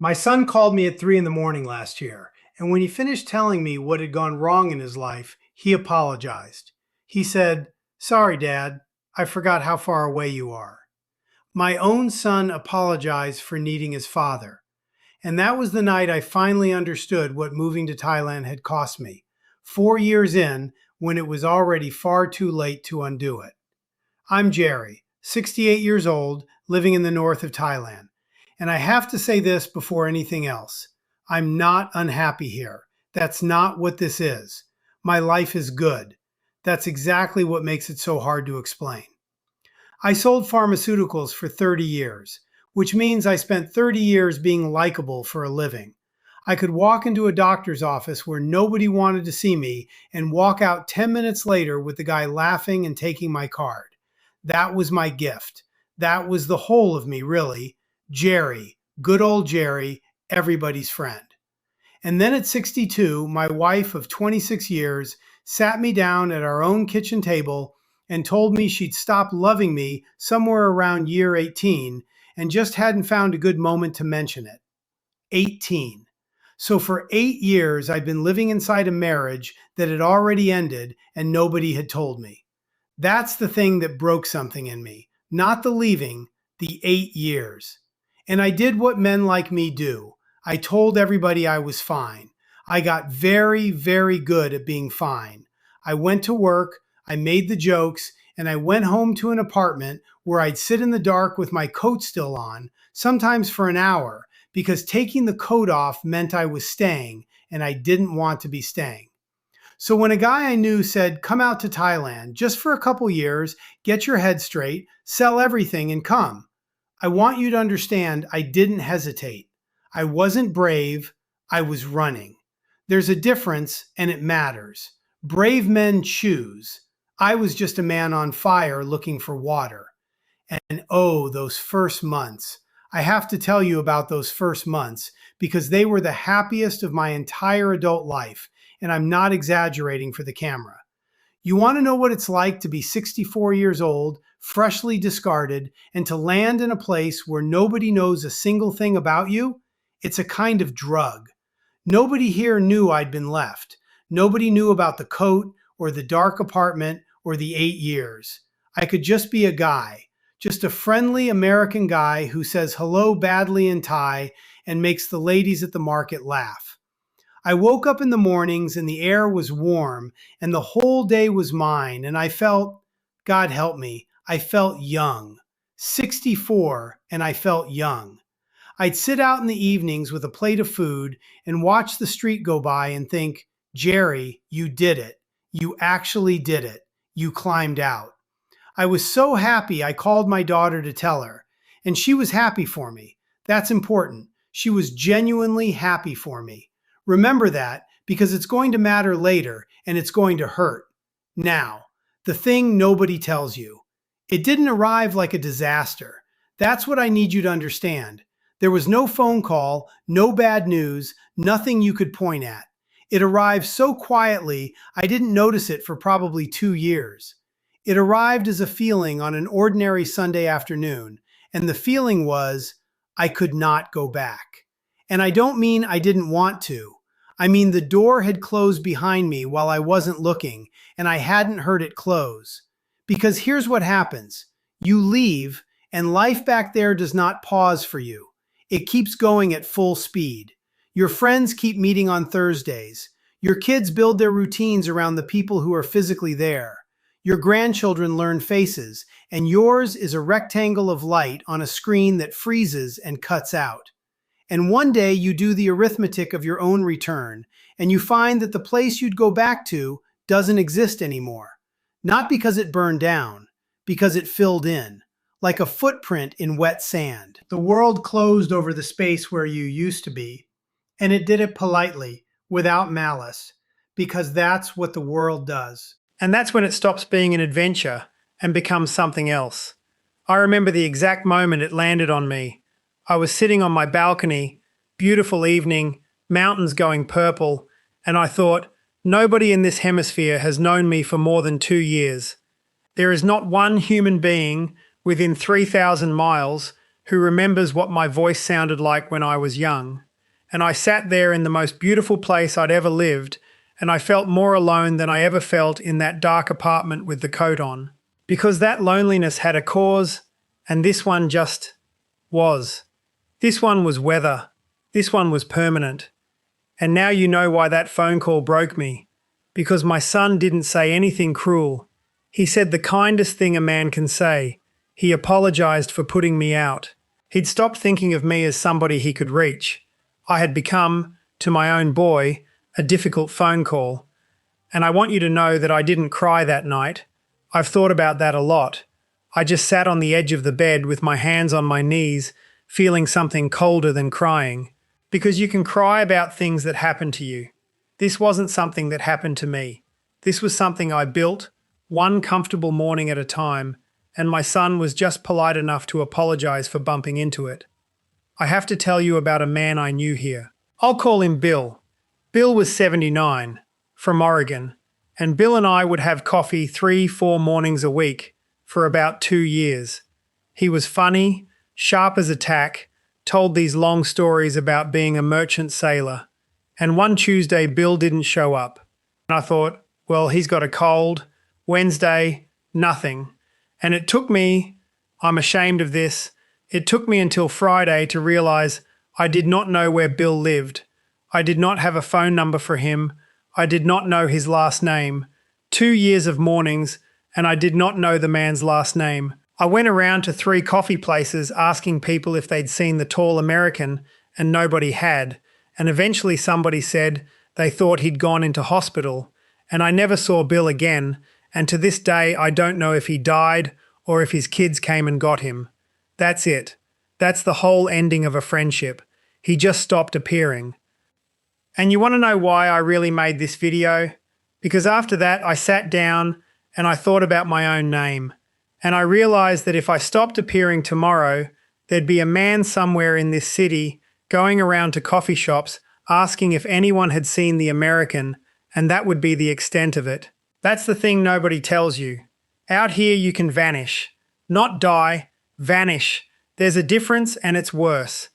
My son called me at 3 in the morning last year, and when he finished telling me what had gone wrong in his life, he apologized. He said, "Sorry, Dad, I forgot how far away you are." My own son apologized for needing his father, and that was the night I finally understood what moving to Thailand had cost me, 4 years in when it was already far too late to undo it. I'm Gerry, 68 years old, living in the north of Thailand. And I have to say this before anything else. I'm not unhappy here. That's not what this is. My life is good. That's exactly what makes it so hard to explain. I sold pharmaceuticals for 30 years, which means I spent 30 years being likable for a living. I could walk into a doctor's office where nobody wanted to see me and walk out 10 minutes later with the guy laughing and taking my card. That was my gift. That was the whole of me, really. Gerry, good old Gerry, everybody's friend. And then at 62, my wife of 26 years sat me down at our own kitchen table and told me she'd stopped loving me somewhere around year 18 and just hadn't found a good moment to mention it. 18. So for 8 years, I'd been living inside a marriage that had already ended and nobody had told me. That's the thing that broke something in me, not the leaving, the 8 years. And I did what men like me do. I told everybody I was fine. I got very, very good at being fine. I went to work, I made the jokes, and I went home to an apartment where I'd sit in the dark with my coat still on, sometimes for an hour, because taking the coat off meant I was staying, and I didn't want to be staying. So when a guy I knew said, "Come out to Thailand just for a couple years, get your head straight, sell everything and come," I want you to understand I didn't hesitate. I wasn't brave, I was running. There's a difference and it matters. Brave men choose. I was just a man on fire looking for water. And oh, those first months. I have to tell you about those first months because they were the happiest of my entire adult life, and I'm not exaggerating for the camera. You want to know what it's like to be 64 years old, freshly discarded, and to land in a place where nobody knows a single thing about you? It's a kind of drug. Nobody here knew I'd been left. Nobody knew about the coat or the dark apartment or the 8 years. I could just be a guy, just a friendly American guy who says hello badly in Thai and makes the ladies at the market laugh. I woke up in the mornings and the air was warm and the whole day was mine, and I felt, God help me, I felt young. 64 and I felt young. I'd sit out in the evenings with a plate of food and watch the street go by and think, "Gerry, you did it. You actually did it. You climbed out." I was so happy I called my daughter to tell her, and she was happy for me. That's important. She was genuinely happy for me. Remember that because it's going to matter later and it's going to hurt. Now, the thing nobody tells you. It didn't arrive like a disaster. That's what I need you to understand. There was no phone call, no bad news, nothing you could point at. It arrived so quietly, I didn't notice it for probably 2 years. It arrived as a feeling on an ordinary Sunday afternoon, and the feeling was, I could not go back. And I don't mean I didn't want to. I mean the door had closed behind me while I wasn't looking, and I hadn't heard it close. Because here's what happens. You leave, and life back there does not pause for you. It keeps going at full speed. Your friends keep meeting on Thursdays. Your kids build their routines around the people who are physically there. Your grandchildren learn faces, and yours is a rectangle of light on a screen that freezes and cuts out. And one day you do the arithmetic of your own return, and you find that the place you'd go back to doesn't exist anymore. Not because it burned down, because it filled in, like a footprint in wet sand. The world closed over the space where you used to be, and it did it politely, without malice, because that's what the world does. And that's when it stops being an adventure and becomes something else. I remember the exact moment it landed on me. I was sitting on my balcony, beautiful evening, mountains going purple, and I thought, nobody in this hemisphere has known me for more than 2 years. There is not one human being within 3,000 miles who remembers what my voice sounded like when I was young. And I sat there in the most beautiful place I'd ever lived, and I felt more alone than I ever felt in that dark apartment with the coat on. Because that loneliness had a cause, and this one just was. This one was weather. This one was permanent. And now you know why that phone call broke me. Because my son didn't say anything cruel. He said the kindest thing a man can say. He apologized for putting me out. He'd stopped thinking of me as somebody he could reach. I had become, to my own boy, a difficult phone call. And I want you to know that I didn't cry that night. I've thought about that a lot. I just sat on the edge of the bed with my hands on my knees, feeling something colder than crying. Because you can cry about things that happen to you. This wasn't something that happened to me. This was something I built, one comfortable morning at a time, and my son was just polite enough to apologize for bumping into it. I have to tell you about a man I knew here. I'll call him Bill. Bill was 79, from Oregon, and Bill and I would have coffee 3-4 mornings a week for about 2 years. He was funny, sharp as a tack, told these long stories about being a merchant sailor. And one Tuesday, Bill didn't show up. And I thought, well, he's got a cold. Wednesday, nothing. And it took me, I'm ashamed of this, it took me until Friday to realize I did not know where Bill lived. I did not have a phone number for him. I did not know his last name. 2 years of mornings, and I did not know the man's last name. I went around to 3 coffee places asking people if they'd seen the tall American, and nobody had. And eventually somebody said they thought he'd gone into hospital, and I never saw Bill again, and to this day I don't know if he died or if his kids came and got him. That's it. That's the whole ending of a friendship. He just stopped appearing. And you want to know why I really made this video? Because after that I sat down and I thought about my own name, and I realized that if I stopped appearing tomorrow, there'd be a man somewhere in this city going around to coffee shops asking if anyone had seen the American, and that would be the extent of it. That's the thing nobody tells you. Out here you can vanish. Not die, vanish. There's a difference and it's worse.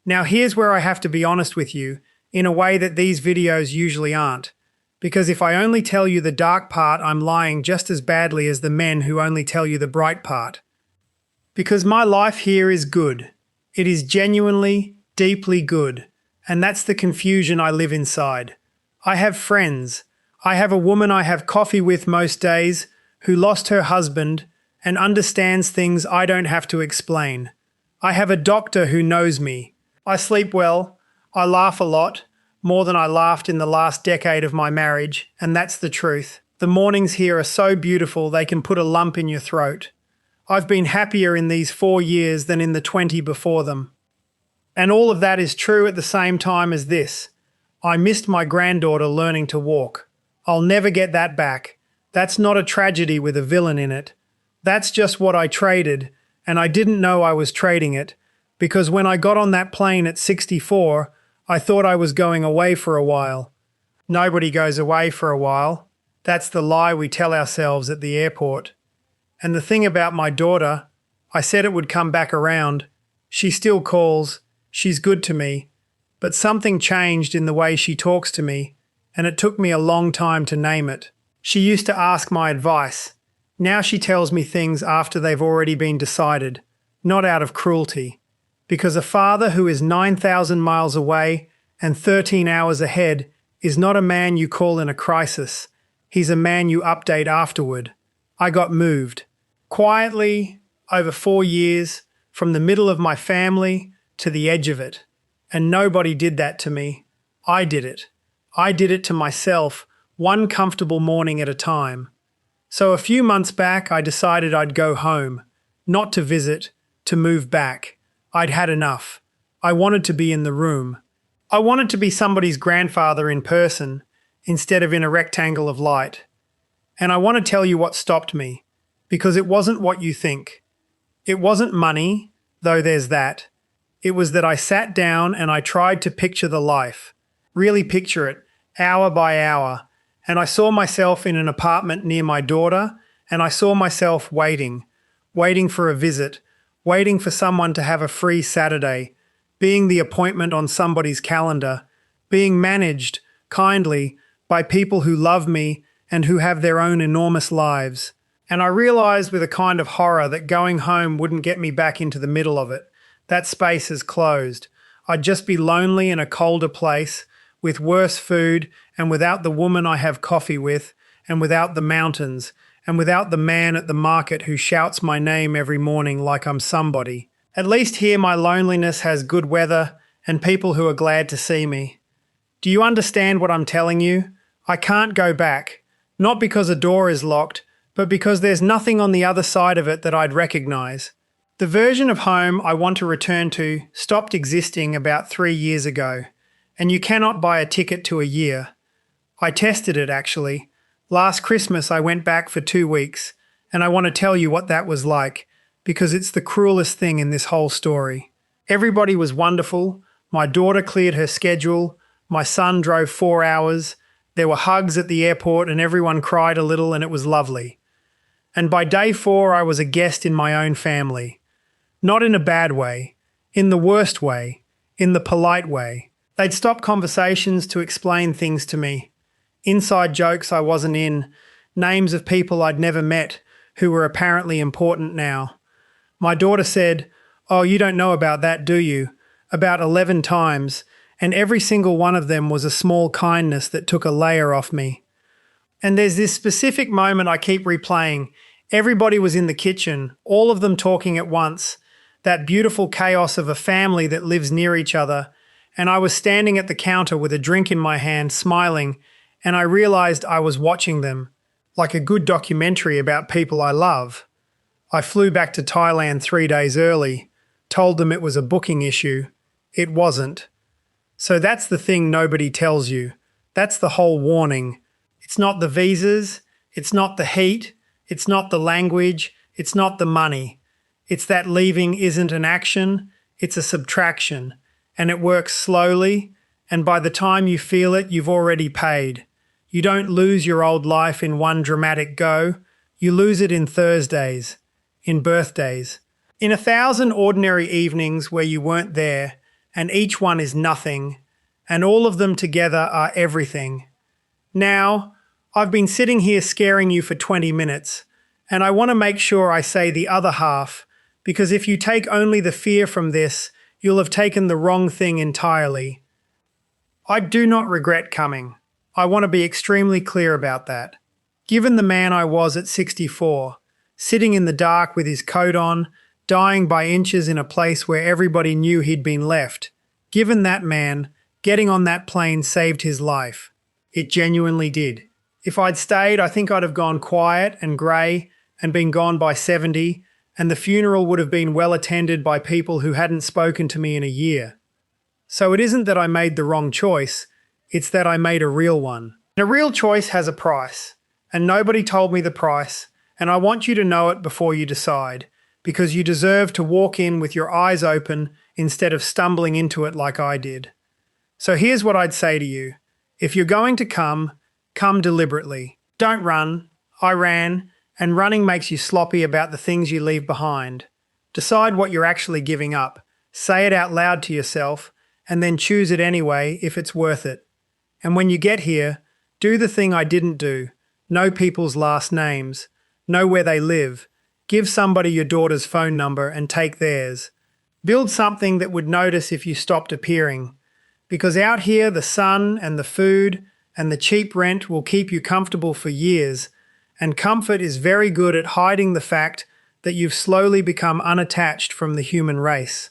Now here's where I have to be honest with you, in a way that these videos usually aren't. Because if I only tell you the dark part, I'm lying just as badly as the men who only tell you the bright part. Because my life here is good. It is genuinely, deeply good. And that's the confusion I live inside. I have friends. I have a woman I have coffee with most days who lost her husband and understands things I don't have to explain. I have a doctor who knows me. I sleep well. I laugh a lot, more than I laughed in the last decade of my marriage, and that's the truth. The mornings here are so beautiful they can put a lump in your throat. I've been happier in these 4 years than in the 20 before them. And all of that is true at the same time as this. I missed my granddaughter learning to walk. I'll never get that back. That's not a tragedy with a villain in it. That's just what I traded, and I didn't know I was trading it, because when I got on that plane at 64, I thought I was going away for a while. Nobody goes away for a while. That's the lie we tell ourselves at the airport. And the thing about my daughter, I said it would come back around. She still calls. She's good to me. But something changed in the way she talks to me, and it took me a long time to name it. She used to ask my advice. Now she tells me things after they've already been decided, not out of cruelty. Because a father who is 9,000 miles away and 13 hours ahead is not a man you call in a crisis. He's a man you update afterward. I got moved. Quietly, over 4 years, from the middle of my family to the edge of it. And nobody did that to me. I did it. I did it to myself, one comfortable morning at a time. So a few months back, I decided I'd go home. Not to visit, to move back. I'd had enough. I wanted to be in the room. I wanted to be somebody's grandfather in person, instead of in a rectangle of light. And I want to tell you what stopped me, because it wasn't what you think. It wasn't money, though there's that. It was that I sat down and I tried to picture the life, really picture it, hour by hour, and I saw myself in an apartment near my daughter, and I saw myself waiting for a visit, waiting for someone to have a free Saturday, being the appointment on somebody's calendar, being managed, kindly, by people who love me and who have their own enormous lives. And I realized with a kind of horror that going home wouldn't get me back into the middle of it. That space is closed. I'd just be lonely in a colder place, with worse food, and without the woman I have coffee with, and without the mountains, and without the man at the market who shouts my name every morning like I'm somebody. At least here my loneliness has good weather and people who are glad to see me. Do you understand what I'm telling you? I can't go back. Not because a door is locked, but because there's nothing on the other side of it that I'd recognize. The version of home I want to return to stopped existing about 3 years ago, and you cannot buy a ticket to a year. I tested it actually. Last Christmas I went back for 2 weeks, and I want to tell you what that was like, because it's the cruelest thing in this whole story. Everybody was wonderful. My daughter cleared her schedule. My son drove 4 hours. There were hugs at the airport and everyone cried a little and it was lovely. And by day 4 I was a guest in my own family. Not in a bad way, in the worst way, in the polite way. They'd stop conversations to explain things to me. Inside jokes I wasn't in, names of people I'd never met who were apparently important now. My daughter said, "Oh, you don't know about that, do you?" about 11 times, and every single one of them was a small kindness that took a layer off me. And there's this specific moment I keep replaying. Everybody was in the kitchen, all of them talking at once, that beautiful chaos of a family that lives near each other, and I was standing at the counter with a drink in my hand, smiling, and I realized I was watching them, like a good documentary about people I love. I flew back to Thailand 3 days early, told them it was a booking issue. It wasn't. So that's the thing nobody tells you. That's the whole warning. It's not the visas, it's not the heat, it's not the language, it's not the money. It's that leaving isn't an action, it's a subtraction. And it works slowly, and by the time you feel it, you've already paid. You don't lose your old life in one dramatic go. You lose it in Thursdays, in birthdays, in 1,000 ordinary evenings where you weren't there, and each one is nothing, and all of them together are everything. Now, I've been sitting here scaring you for 20 minutes, and I want to make sure I say the other half, because if you take only the fear from this, you'll have taken the wrong thing entirely. I do not regret coming. I want to be extremely clear about that. Given the man I was at 64, sitting in the dark with his coat on, dying by inches in a place where everybody knew he'd been left, given that man, getting on that plane saved his life. It genuinely did. If I'd stayed, I think I'd have gone quiet and grey and been gone by 70, and the funeral would have been well attended by people who hadn't spoken to me in a year. So it isn't that I made the wrong choice, it's that I made a real one. And a real choice has a price, and nobody told me the price, and I want you to know it before you decide, because you deserve to walk in with your eyes open instead of stumbling into it like I did. So here's what I'd say to you. If you're going to come, come deliberately. Don't run. I ran, and running makes you sloppy about the things you leave behind. Decide what you're actually giving up. Say it out loud to yourself, and then choose it anyway if it's worth it. And when you get here, do the thing I didn't do. Know people's last names. Know where they live. Give somebody your daughter's phone number and take theirs. Build something that would notice if you stopped appearing. Because out here, the sun and the food and the cheap rent will keep you comfortable for years, and comfort is very good at hiding the fact that you've slowly become unattached from the human race.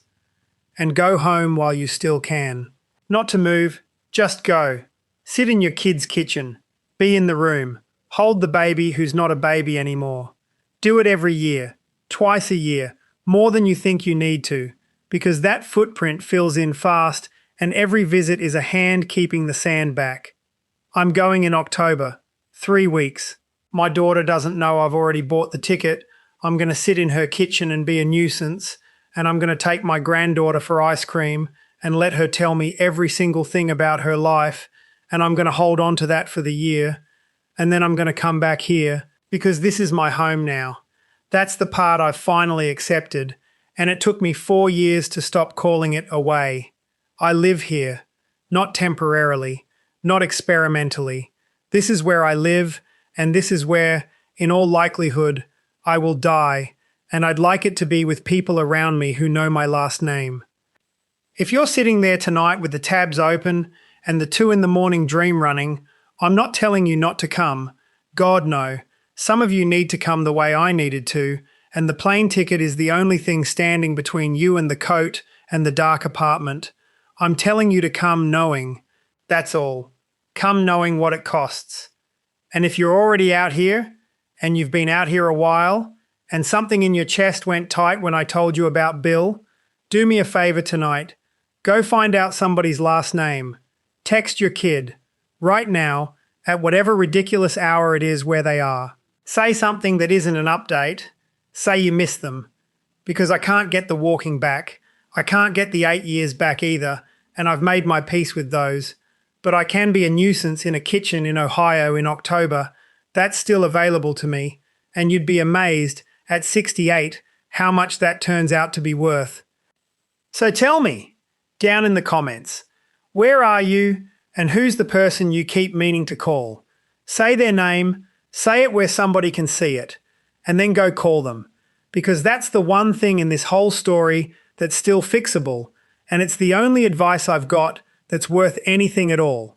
And go home while you still can. Not to move, just go. Sit in your kid's kitchen. Be in the room. Hold the baby who's not a baby anymore. Do it every year, twice a year, more than you think you need to, because that footprint fills in fast and every visit is a hand keeping the sand back. I'm going in October, 3 weeks. My daughter doesn't know I've already bought the ticket. I'm going to sit in her kitchen and be a nuisance, and I'm going to take my granddaughter for ice cream and let her tell me every single thing about her life, and I'm going to hold on to that for the year, and then I'm going to come back here, because this is my home now. That's the part I've finally accepted, and it took me 4 years to stop calling it away. I live here, not temporarily, not experimentally. This is where I live, and this is where, in all likelihood, I will die, and I'd like it to be with people around me who know my last name. If you're sitting there tonight with the tabs open and the 2 a.m. dream running, I'm not telling you not to come. God, no. Some of you need to come the way I needed to, and the plane ticket is the only thing standing between you and the coat and the dark apartment. I'm telling you to come knowing. That's all. Come knowing what it costs. And if you're already out here, and you've been out here a while, and something in your chest went tight when I told you about Bill, do me a favor tonight. Go find out somebody's last name. Text your kid, right now, at whatever ridiculous hour it is where they are. Say something that isn't an update. Say you miss them. Because I can't get the walking back. I can't get the 8 years back either, and I've made my peace with those. But I can be a nuisance in a kitchen in Ohio in October. That's still available to me, and you'd be amazed, at 68, how much that turns out to be worth. So tell me, down in the comments, where are you, and who's the person you keep meaning to call? Say their name, say it where somebody can see it, and then go call them. Because that's the one thing in this whole story that's still fixable, and it's the only advice I've got that's worth anything at all.